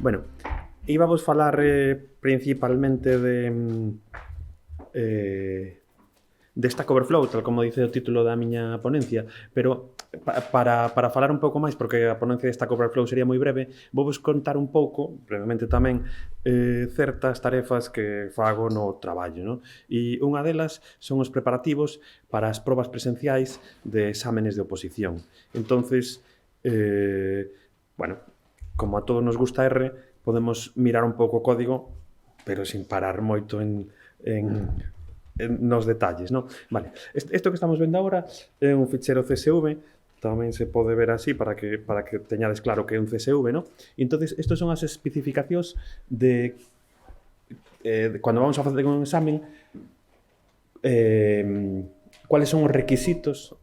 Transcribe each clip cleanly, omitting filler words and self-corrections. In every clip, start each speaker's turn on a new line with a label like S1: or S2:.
S1: Bueno, íbamos falar principalmente de Stack Overflow, tal como dice o título da miña ponencia, pero para falar un pouco máis, porque a ponencia de Stack Overflow sería moi breve, vos contar un pouco, brevemente tamén, certas tarefas que fago no traballo, non? E unha delas son os preparativos para as probas presenciais de exámenes de oposición. Entonces, bueno, como a todos nos gusta R, podemos mirar un pouco o código, pero sin parar moito nos detalles, ¿no? Vale, isto que estamos vendo agora é un fichero CSV, tamén se pode ver así para que teñades claro que é un CSV, ¿no? E entonces, estos son as especificacións de cando vamos a facer un examen, cuáles son os requisitos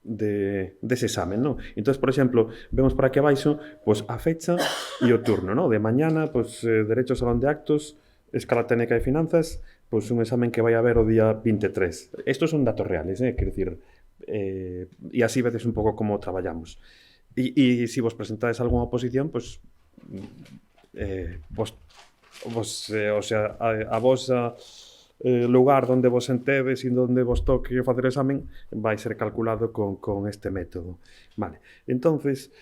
S1: dese examen, ¿no? Entonces, por exemplo, vemos por aquí abaixo, pues, a fecha e o turno, ¿no? De mañana, pues, Derecho Salón de Actos, Escala Técnica de Finanzas, pues un examen que vai haber o día 23. Estos son datos reales, quero dicir, e así vedes un pouco como traballamos. E se vos presentades algunha oposición, pues, o sea, a vosa lugar onde vos sentedes e onde vos toque facer o examen vai ser calculado con este método. Vale, entonces,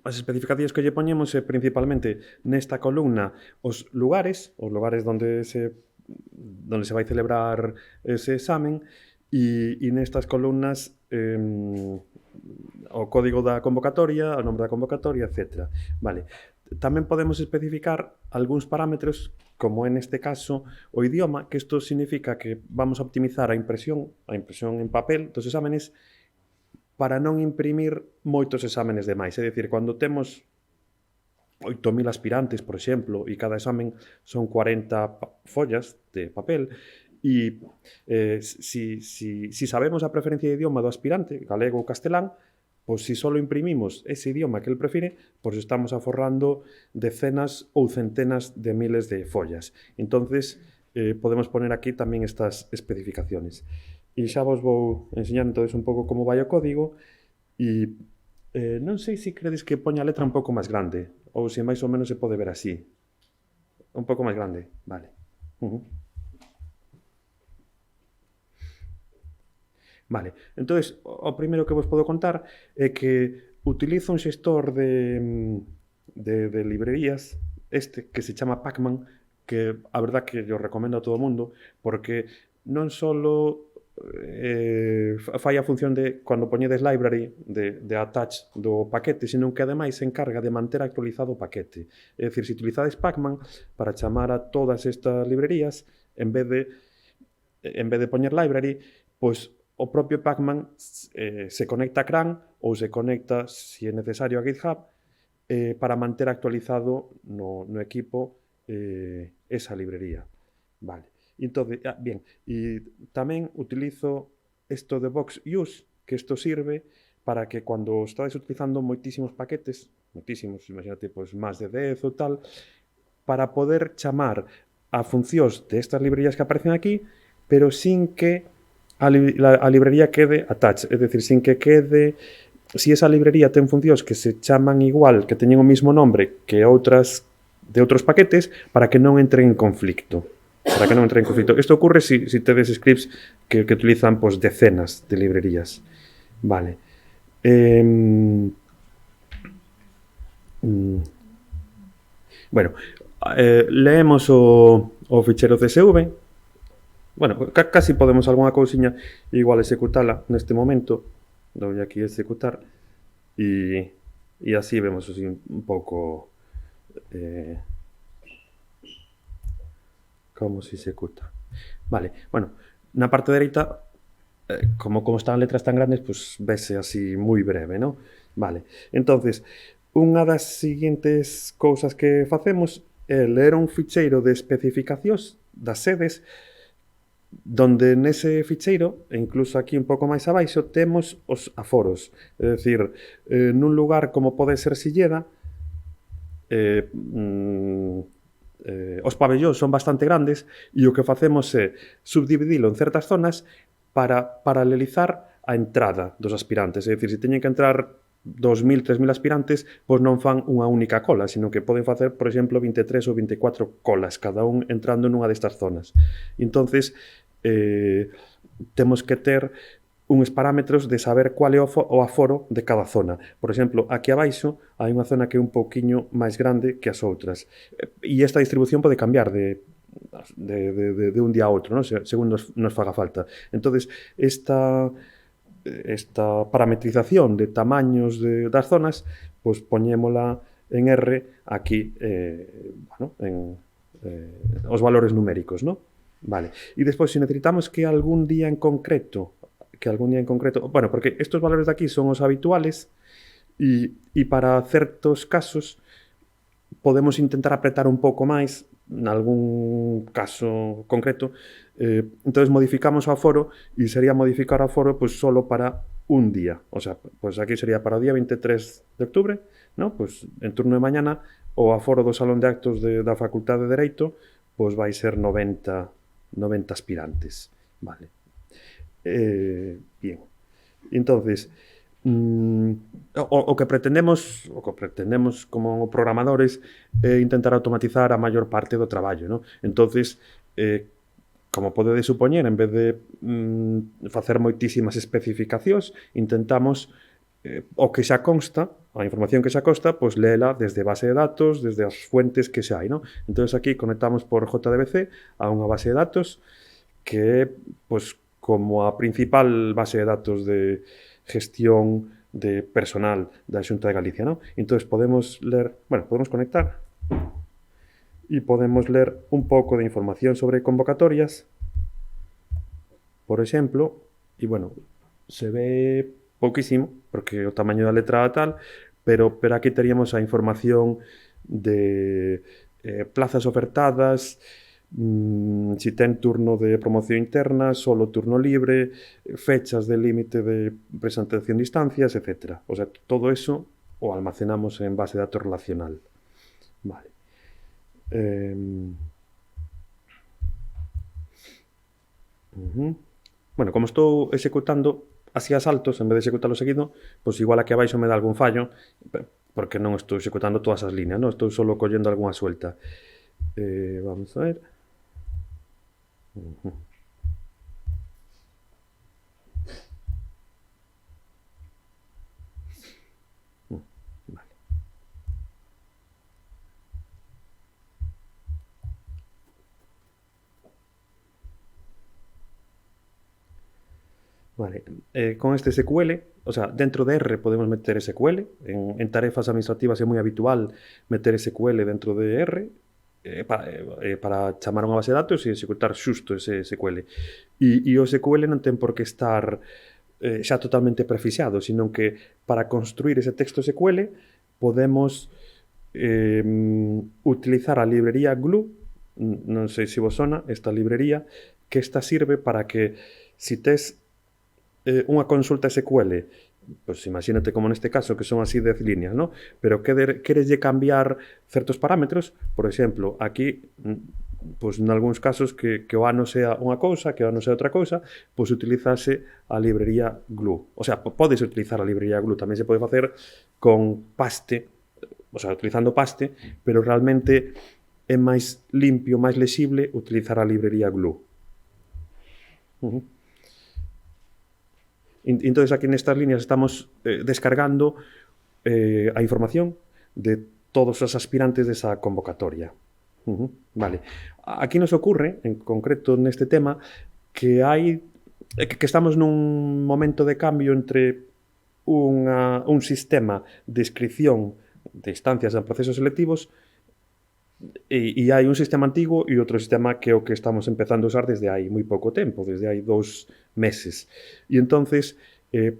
S1: as especificacións que lle poñemos é principalmente nesta columna os lugares onde se vai celebrar ese examen e nestas columnas o código da convocatoria, o nombre da convocatoria, etc. Vale. Tamén podemos especificar algúns parámetros, como en este caso o idioma, que isto significa que vamos a optimizar a impresión en papel dos exámenes para non imprimir moitos exámenes de máis. É dicir, cando temos 8.000 aspirantes, por exemplo, e cada examen son 40 follas de papel, e si sabemos a preferencia de idioma do aspirante, galego ou castelán, pois se só imprimimos ese idioma que el prefire, pois estamos aforrando decenas ou centenas de miles de follas. Entonces, podemos poner aquí tamén estas especificaciones. E xa vos vou enseñar entonces un pouco como vai o código e non sei se credes que poña a letra un pouco máis grande ou se máis ou menos se pode ver así. Un pouco máis grande, vale. Vale, entonces o primeiro que vos podo contar é que utilizo un xestor de librerías, que se chama Pacman, que a verdad que yo recomendo a todo o mundo, porque non só fai a función de, cando poñedes library, de attach do paquete, senón que ademais se encarga de manter actualizado o paquete. É dicir, se utilizades Pacman para chamar a todas estas librerías, en vez de poñer library, pois o propio Pacman se conecta a CRAN ou se conecta, se é necesario, a GitHub para manter actualizado no equipo esa librería. Vale. Entón, bien, e tamén utilizo isto de Box Use, que isto sirve para que cando estades utilizando moitísimos paquetes, imagínate, pois máis de 10 ou tal, para poder chamar a funcións destas librerías que aparecen aquí, pero sin que a librería quede attached, é dicir, sin que quede, se esa librería ten funcións que se chaman igual, que teñen o mismo nombre que outras de outros paquetes, para que non entren en conflicto. Isto ocurre se tedes scripts que utilizan pues, decenas de librerías. Vale. Bueno, leemos o fichero CSV. Bueno, casi podemos algunha cousiña igual executala neste momento. Dou aquí a executar e así vemos así, un pouco como se executa. Vale, bueno, na parte dereita, como están letras tan grandes, pues vese así moi breve, ¿no? Vale, entonces, unha das seguintes cousas que facemos é ler un ficheiro de especificacións das sedes, donde nese ficheiro, e incluso aquí un pouco máis abaixo, temos os aforos. É dicir, nun lugar como pode ser Silleda, os pabellóns son bastante grandes e o que facemos é subdividilo en certas zonas para paralelizar a entrada dos aspirantes. É dicir, se teñen que entrar 2.000, 3.000 aspirantes, pois non fan unha única cola, sino que poden facer, por exemplo, 23 ou 24 colas, cada un entrando nunha destas zonas. E entonces, temos que ter uns parámetros de saber cual é o aforo de cada zona. Por exemplo, aquí abaixo hai unha zona que é un pouquiño máis grande que as outras. E esta distribución pode cambiar de un día a outro, ¿no? Según nos faga falta. Entonces, esta parametrización de tamaños das zonas, pois poñémola en R aquí, bueno, en os valores numéricos, ¿no? Vale. E despois, se necesitamos que algún día en concreto, bueno, porque estos valores de aquí son os habituales e para certos casos podemos intentar apretar un pouco máis, nalgún caso concreto, entonces modificamos o aforo e sería modificar o aforo pois solo para un día. O sea, pois aquí sería para o día 23 de octubre, ¿no? Pois en turno de mañana o aforo do Salón de Actos da Facultade de Dereito pois vai ser 90 aspirantes. Vale. Bien. Entonces, o que pretendemos como programadores é intentar automatizar a maior parte do traballo, ¿no? Entonces, como podedes supoñer, en vez de facer moitísimas especificacións, intentamos o que xa consta, a información que xa consta, pois léela desde base de datos, desde as fuentes que xa hai, ¿no? Entonces aquí conectamos por JDBC a unha base de datos que é, pois, como a principal base de datos de gestión de personal da Xunta de Galicia, ¿no? Entonces podemos conectar e podemos ler un pouco de información sobre convocatorias, por exemplo, e, bueno, se ve pouquísimo, porque o tamaño da letra é tal, pero aquí teríamos a información de plazas ofertadas, si ten turno de promoción interna, solo turno libre, fechas de límite de presentación de instancias, etc. O sea, todo eso o almacenamos en base de datos relacional. Vale. Bueno, como estou executando así a saltos, en vez de executarlo seguido, pois igual aquí abaixo me dá algún fallo, porque non estou executando todas as líneas, non? Estou solo collendo algunha suelta. Vamos a ver. Vale. Con este SQL, o sea, dentro de R podemos meter SQL. En tarefas administrativas é moi habitual meter SQL dentro de R para chamar unha base de datos e executar xusto ese SQL. E o SQL non ten por que estar xa totalmente prefixado, sino que para construir ese texto SQL podemos utilizar a librería Glue, non sei se vos sona esta librería, que esta sirve para que si tes unha consulta SQL, pois imagínate como neste caso que son así 10 líneas, ¿no? Pero quereslle cambiar certos parámetros, por exemplo, aquí, pois nalgúns casos que o ano sea unha cousa, que o ano sea outra cousa, pois utilizase a librería Glue. O sea, podes utilizar a librería Glue, tamén se pode facer con paste, o sea, utilizando paste, pero realmente é máis limpio, máis lexible utilizar a librería Glue. Entonces aquí nestas líneas estamos descargando a información de todos os aspirantes desa convocatoria. Vale. Aquí nos ocurre, en concreto neste tema, que estamos nun momento de cambio entre un sistema de inscripción de instancias en procesos selectivos e hai un sistema antigo e outro sistema que é o que estamos empezando a usar desde hai moi pouco tempo, desde hai 2 meses. E entonces,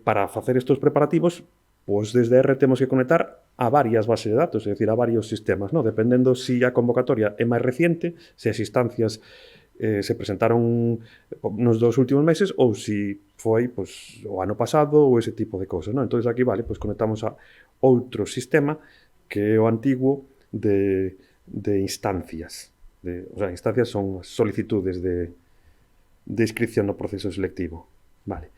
S1: para facer estes preparativos, pois desde R temos que conectar a varias bases de datos, é dicir, a varios sistemas, ¿no? Dependendo se a convocatoria é máis reciente, se as instancias se presentaron nos 2 últimos meses ou se foi pois, o ano pasado ou ese tipo de cousas, ¿no? Entón, aquí, vale, pois conectamos a outro sistema que é o antigo de instancias. O sea, instancias son solicitudes de inscripción no proceso selectivo. Vale.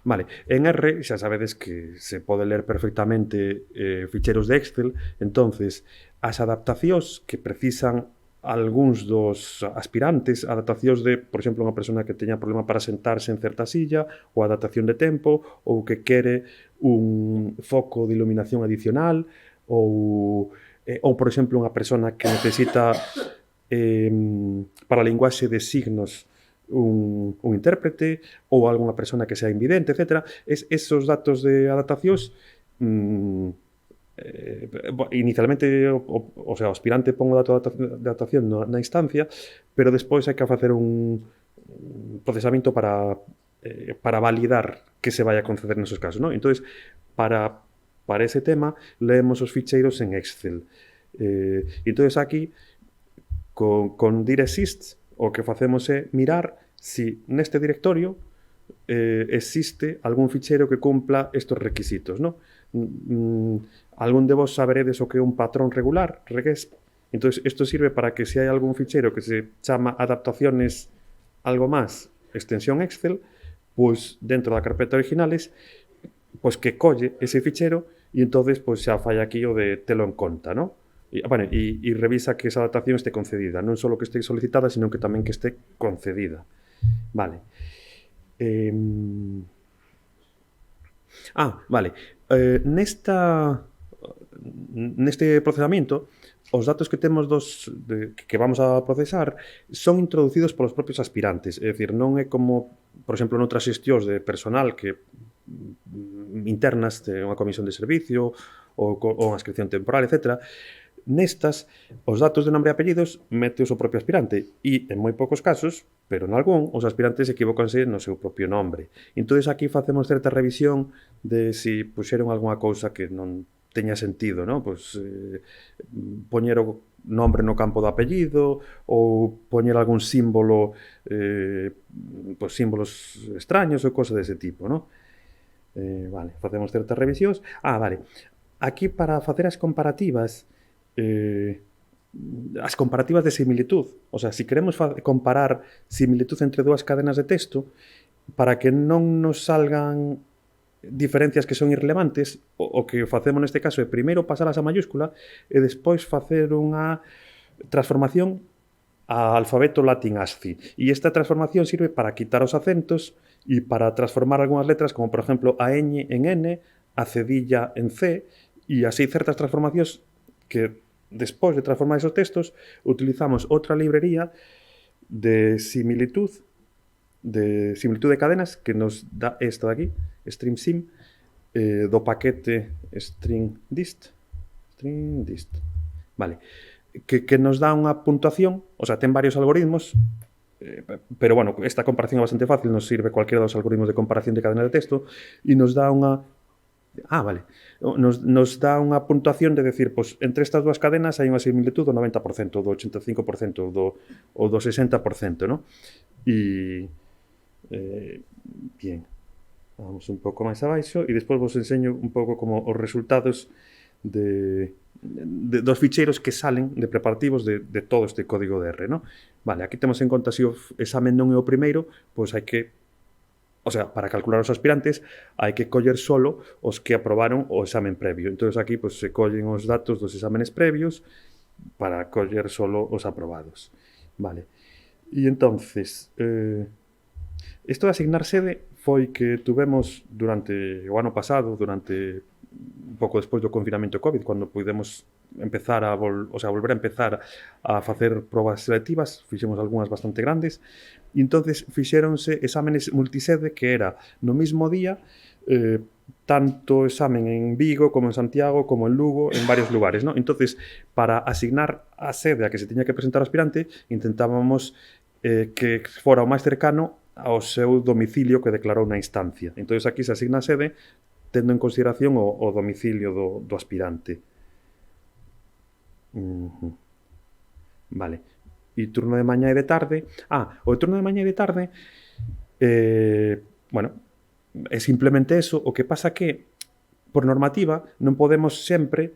S1: Vale. En R xa sabedes que se pode ler perfectamente ficheiros de Excel, entonces as adaptacións que precisan algúns dos aspirantes, adaptacións de, por exemplo, unha persona que teña problema para sentarse en certa silla, ou adaptación de tempo, ou que quere un foco de iluminación adicional, ou por exemplo, unha persona que necesita para a linguaxe de signos un intérprete ou algunha persona que sea invidente, etc. Esos datos de adaptacións inicialmente o aspirante pon o dato de adaptación na instancia, pero despois hai que facer un procesamento para validar que se vai a conceder nesos casos, non? Entonces, para ese tema, leemos os ficheiros en Excel. Entonces, aquí, con DirExist, o que facemos é mirar si neste directorio existe algún ficheiro que cumpla estes requisitos, non? Algún de vos saberedes o que é un patrón regular, reguesp. Entón, isto sirve para que se hai algún ficheiro que se chama adaptaciones algo máis, extensión Excel, pois dentro da carpeta originales, pois que colle ese ficheiro e entonces pois xa fai aquí o de telo en conta, non? E revisa que esa adaptación este concedida, non só que este solicitada, sino que tamén que este concedida. Vale. Vale. Neste procesamento, os datos que temos que vamos a procesar son introducidos polos propios aspirantes, é dicir, non é como, por exemplo, noutras xestións de personal que internas de unha comisión de servicio ou unha inscripción temporal, etc. Nestas, os datos de nombre e apellidos meteos o propio aspirante e, en moi poucos casos, pero en algún, os aspirantes equivócanse no seu propio nombre. Entón, aquí facemos certa revisión de se puxeron algunha cousa que non teña sentido, non? Pois, poñer o nombre no campo do apellido ou poñer algún símbolo, pois símbolos extraños ou cosas dese tipo, non? Vale, facemos certas revisións. Vale. Aquí, para facer as comparativas de similitud, o sea, se queremos comparar similitud entre dúas cadenas de texto, para que non nos salgan diferencias que son irrelevantes, o que facemos neste caso é primeiro pasalas a mayúscula e despois facer unha transformación a alfabeto latín ASCII. E esta transformación sirve para quitar os acentos e para transformar algunhas letras, como por exemplo a ñ en n, a cedilla en c, e así certas transformacións que despois de transformar esos textos utilizamos outra librería de similitud de cadenas que nos dá esta de aquí, StringSim, do paquete stringdist. Vale. Que nos dá unha puntuación, o sea, ten varios algoritmos, pero, bueno, esta comparación é bastante fácil, nos sirve cualquiera dos algoritmos de comparación de cadenas de texto e nos dá unha nos dá unha puntuación de decir, pois, entre estas dúas cadenas hai unha similitud do 90%, do 85%, ou do 60%, non? Bien, vamos un pouco máis abaixo e despois vos enseño un pouco como os resultados dos ficheiros que salen de preparativos de todo este código de R, non? Vale, aquí temos en conta se o examen non é o primeiro, pois hai que, o sea, para calcular os aspirantes hai que coller solo os que aprobaron o examen previo. Entón, aquí pois, se collen os datos dos exámenes previos para coller solo os aprobados. Vale. E entonces, isto de asignar sede foi que tuvemos durante o ano pasado, durante un pouco despois do confinamento COVID, cando pudemos empezar volver a empezar a facer probas selectivas, fixemos algunhas bastante grandes, e entonces fixéronse exámenes multisede que era no mismo día, tanto examen en Vigo como en Santiago como en Lugo, en varios lugares, ¿no? Entonces, para asignar a sede a que se tiña que presentar o aspirante, intentábamos que fora o máis cercano ao seu domicilio que declarou na instancia. Entón, aquí se asigna a sede tendo en consideración o domicilio do aspirante. Vale. E turno de mañá e de tarde. O turno de mañá e de tarde, bueno, é simplemente eso. O que pasa que, por normativa, non podemos sempre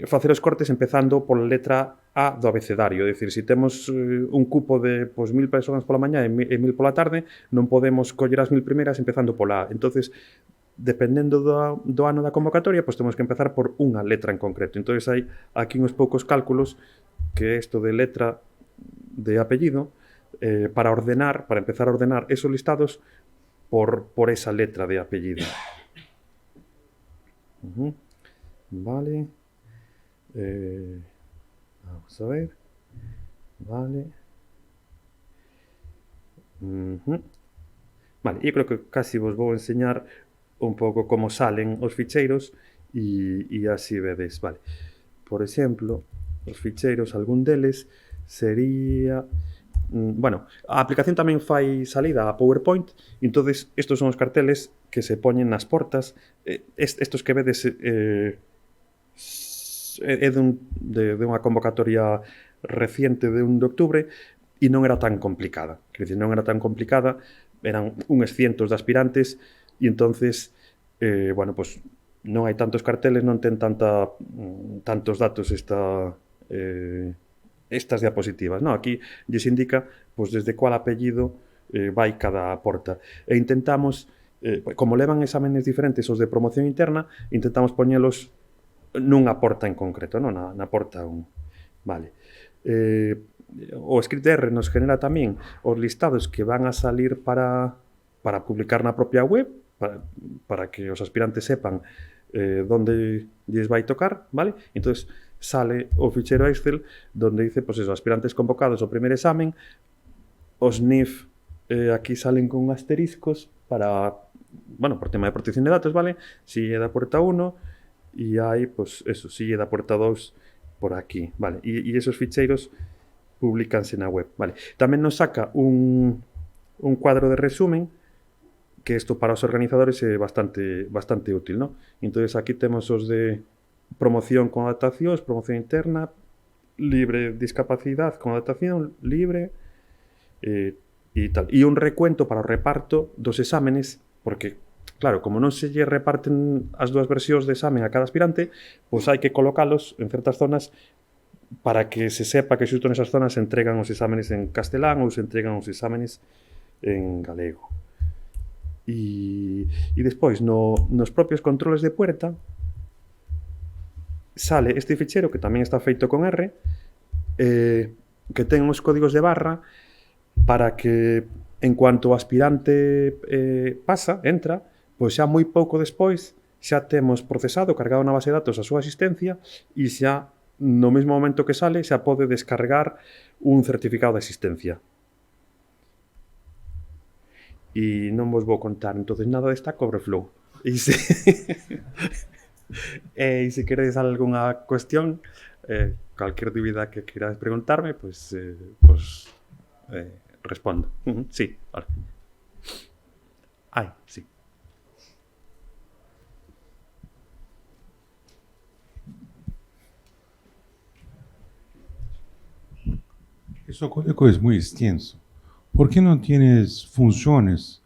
S1: facer os cortes empezando pola letra A do abecedario. É dicir, se temos un cupo de 1000 persoas pola mañá e 1000 pola tarde, non podemos coller as 1000 primeiras empezando pola A. Entonces, dependendo do ano da convocatoria, pois temos que empezar por unha letra en concreto. Entonces, hai aquí uns poucos cálculos que isto de letra de apellido para empezar a ordenar esos listados por esa letra de apellido. Vale. Vamos a ver. Vale. Vale, eu creo que casi vos vou enseñar un pouco como salen os ficheiros e así vedes, vale. Por exemplo, os ficheiros, algún deles sería... bueno, a aplicación tamén fai salida a PowerPoint, entonces estos son os carteles que se poñen nas portas. Estos que vedes é dunha convocatoria reciente de 1 de octubre e non era tan complicada. Quer dizer, non era tan complicada, eran uns cientos de aspirantes e entonces, bueno, pues non hai tantos carteles, non ten tantos datos estas diapositivas, no? Aquí lles indica pues, desde cual apellido vai cada porta. E intentamos, como levan exámenes diferentes os de promoción interna, intentamos poñelos nunha porta en concreto, non? Na porta 1. Vale. O ScriptR nos genera tamén os listados que van a salir para publicar na propia web, para que os aspirantes sepan donde lles vai tocar, vale? Entonces, sale o ficheiro Excel donde dice, pues eso, aspirantes convocados ao primer examen, os NIF aquí salen con asteriscos para, bueno, por tema de protección de datos, vale? Si é da porta 1 e hai, pues eso, si é da porta 2 por aquí, vale? E esos ficheiros publicanse na web, vale? Tamén nos saca un cuadro de resumen que isto para os organizadores é bastante útil, ¿no? Entonces aquí temos os de promoción con adaptacións, promoción interna, libre discapacidade con adaptación, libre e tal. E un recuento para o reparto dos exámenes, porque, claro, como non se lle reparten as dúas versións de examen a cada aspirante, pois hai que colocalos en certas zonas para que se sepa que xusto nesas zonas se entregan os exámenes en castelán ou se entregan os exámenes en galego. E despois, nos propios controles de puerta, sale este ficheiro que tamén está feito con R, que ten uns códigos de barra para que en cuanto o aspirante entra, pois xa moi pouco despois xa temos procesado, cargado na base de datos a súa asistencia e xa no mesmo momento que sale xa pode descargar un certificado de asistencia. E non vos vou contar entonces nada desta Cobreflow. E se queredes algunha cuestión, calquer dúbida que queráis preguntarme, pues respondo. Sí, vale. Sí.
S2: Ese código es muy extenso. ¿Por qué no tienes funciones?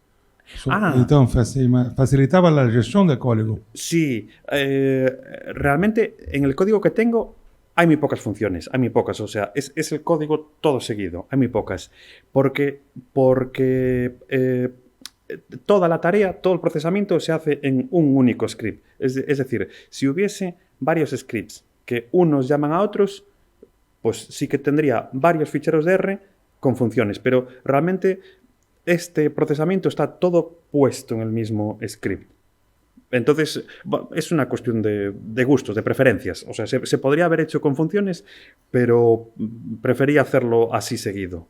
S2: Entonces, facilitaba la gestión del código.
S1: Sí, realmente en el código que tengo hay muy pocas funciones, hay muy pocas, o sea, es el código todo seguido, hay muy pocas, porque toda la tarea, todo el procesamiento se hace en un único script. Es decir, si hubiese varios scripts que unos llaman a otros, pues sí que tendría varios ficheros de R con funciones, pero realmente este procesamiento está todo puesto en el mismo script. Entonces, es una cuestión de gustos, de preferencias. O sea, se podría haber hecho con funciones, pero prefería hacerlo así seguido.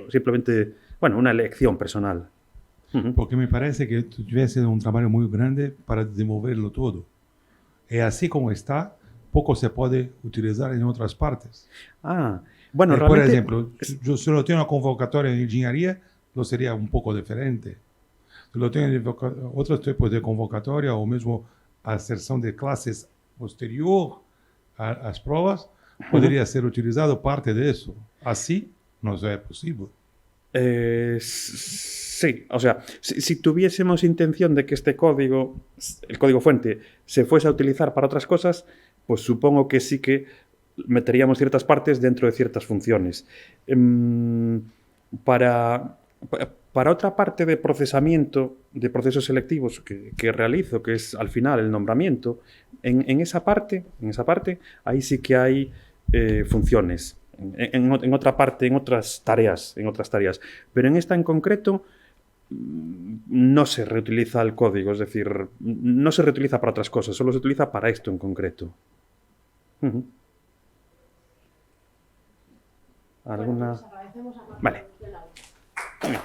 S1: Simplemente, bueno, una elección personal.
S2: Porque me parece que tuviese un trabajo muy grande para desenvolverlo todo. Y así como está, poco se puede utilizar en otras partes.
S1: Bueno,
S2: realmente... Por ejemplo, yo si lo tengo una convocatoria en ingeniería, lo sería un poco diferente. Si lo tengo otros tipos de convocatoria o mismo a sesión de clases posterior a las pruebas, podría ser utilizado parte de eso. Así no es posible.
S1: Sí, o sea, si tuviésemos intención de que este código, el código fuente, se fuese a utilizar para otras cosas, pues supongo que sí que meteríamos ciertas partes dentro de ciertas funciones. Para otra parte de procesamiento de procesos selectivos que realizo, que es al final el nombramiento, en esa parte, ahí sí que hay funciones. En otra parte, en otras tareas. Pero en esta en concreto no se reutiliza el código, es decir, no se reutiliza para otras cosas, solo se utiliza para esto en concreto.
S3: Bueno,
S1: ¿Alguna?
S3: pues agradecemos a
S1: Vale.
S3: Marcos de la
S1: Muy bien.